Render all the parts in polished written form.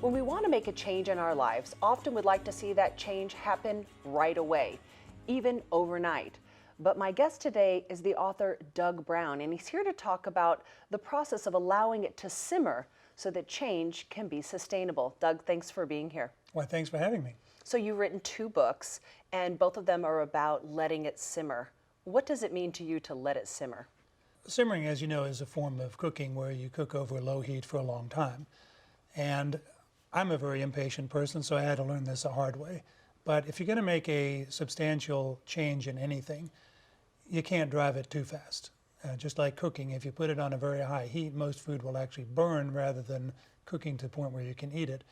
When we want to make a change in our lives, often we'd like to see that change happen right away, even overnight. But my guest today is the author Doug Brown, and he's here to talk about the process of allowing it to simmer so that change can be sustainable. Doug, thanks for being here. Well, thanks for having me. So you've written 2 books, and both of them are about letting it simmer. What does it mean to you to let it simmer? Simmering, as you know, is a form of cooking where you cook over low heat for a long time. And I'm a very impatient person, so I had to learn this the hard way. But if you're going to make a substantial change in anything, you can't drive it too fast. Just like cooking, if you put it on a very high heat, most food will actually burn rather than cooking to the point where you can eat it.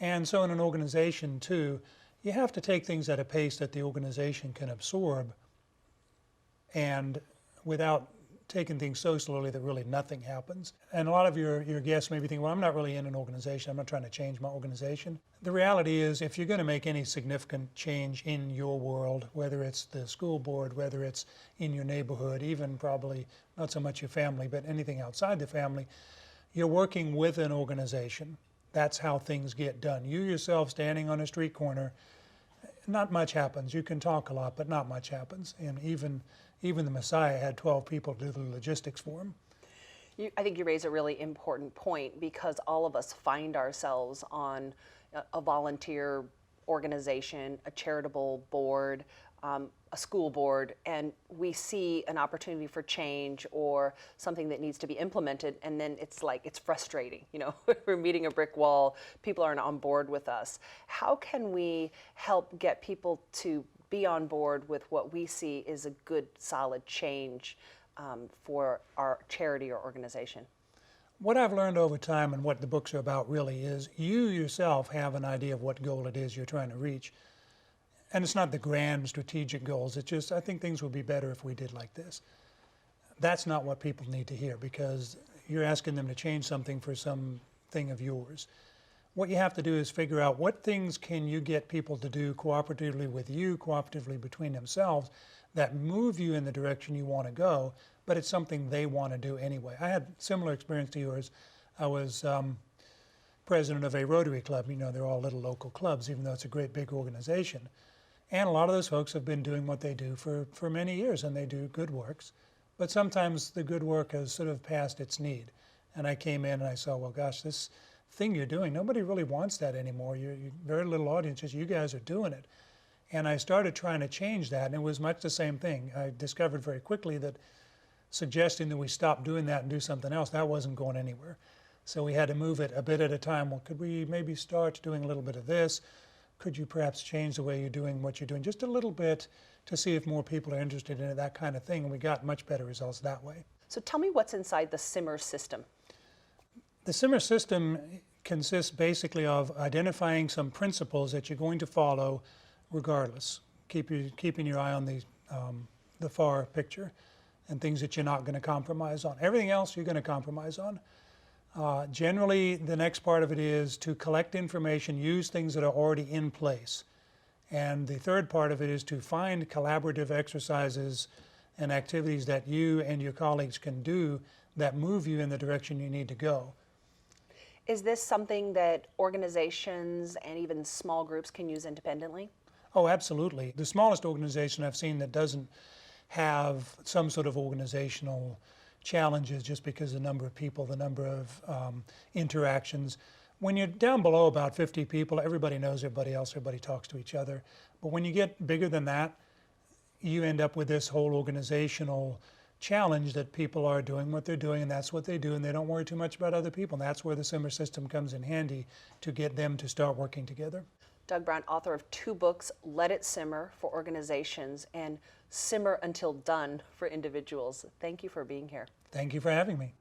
And so in an organization, too, you have to take things at a pace that the organization can absorb, and without taking things so slowly that really nothing happens. And a lot of your guests may be thinking, well, I'm not really in an organization. I'm not trying to change my organization. The reality is, if you're going to make any significant change in your world, whether it's the school board, whether it's in your neighborhood, even probably not so much your family, but anything outside the family, you're working with an organization. That's how things get done. You yourself standing on a street corner, not much happens. You can talk a lot, but not much happens. And even the Messiah had 12 people do the logistics for him. I think you raise a really important point, because all of us find ourselves on a volunteer organization, a charitable board, a school board, and we see an opportunity for change or something that needs to be implemented, and then it's like, it's frustrating. You know, we're meeting a brick wall, people aren't on board with us. How can we help get people to be on board with what we see is a good, solid change for our charity or organization? What I've learned over time, and what the books are about really, is you yourself have an idea of what goal it is you're trying to reach. And it's not the grand strategic goals. It's just, I think things would be better if we did like this. That's not what people need to hear, because you're asking them to change something for something of yours. What you have to do is figure out what things can you get people to do cooperatively with you, cooperatively between themselves, that move you in the direction you want to go, but it's something they want to do anyway. I had similar experience to yours. I was president of a Rotary Club. You know, they're all little local clubs, even though it's a great big organization. And a lot of those folks have been doing what they do for many years, and they do good works. But sometimes the good work has sort of passed its need. And I came in and I saw, well, gosh, this thing you're doing, nobody really wants that anymore. You're very little audience, just you guys are doing it. And I started trying to change that, and it was much the same thing. I discovered very quickly that suggesting that we stop doing that and do something else, that wasn't going anywhere. So we had to move it a bit at a time. Well, could we maybe start doing a little bit of this? Could you perhaps change the way you're doing what you're doing just a little bit to see if more people are interested in it, that kind of thing, and we got much better results that way. So tell me what's inside the simmer system. The simmer system consists basically of identifying some principles that you're going to follow regardless, keeping your eye on the far picture, and things that you're not going to compromise on. Everything else you're going to compromise on. Generally, the next part of it is to collect information, use things that are already in place. And the third part of it is to find collaborative exercises and activities that you and your colleagues can do that move you in the direction you need to go. Is this something that organizations and even small groups can use independently? Oh, absolutely. The smallest organization I've seen that doesn't have some sort of organizational challenges just because the number of people, the number of interactions. When you're down below about 50 people, everybody knows everybody else, everybody talks to each other. But when you get bigger than that, you end up with this whole organizational challenge that people are doing what they're doing, and that's what they do, and they don't worry too much about other people. And that's where the simmer system comes in handy to get them to start working together. Doug Brown, author of 2 books, Let It Simmer for organizations and Simmer Until Done for individuals. Thank you for being here. Thank you for having me.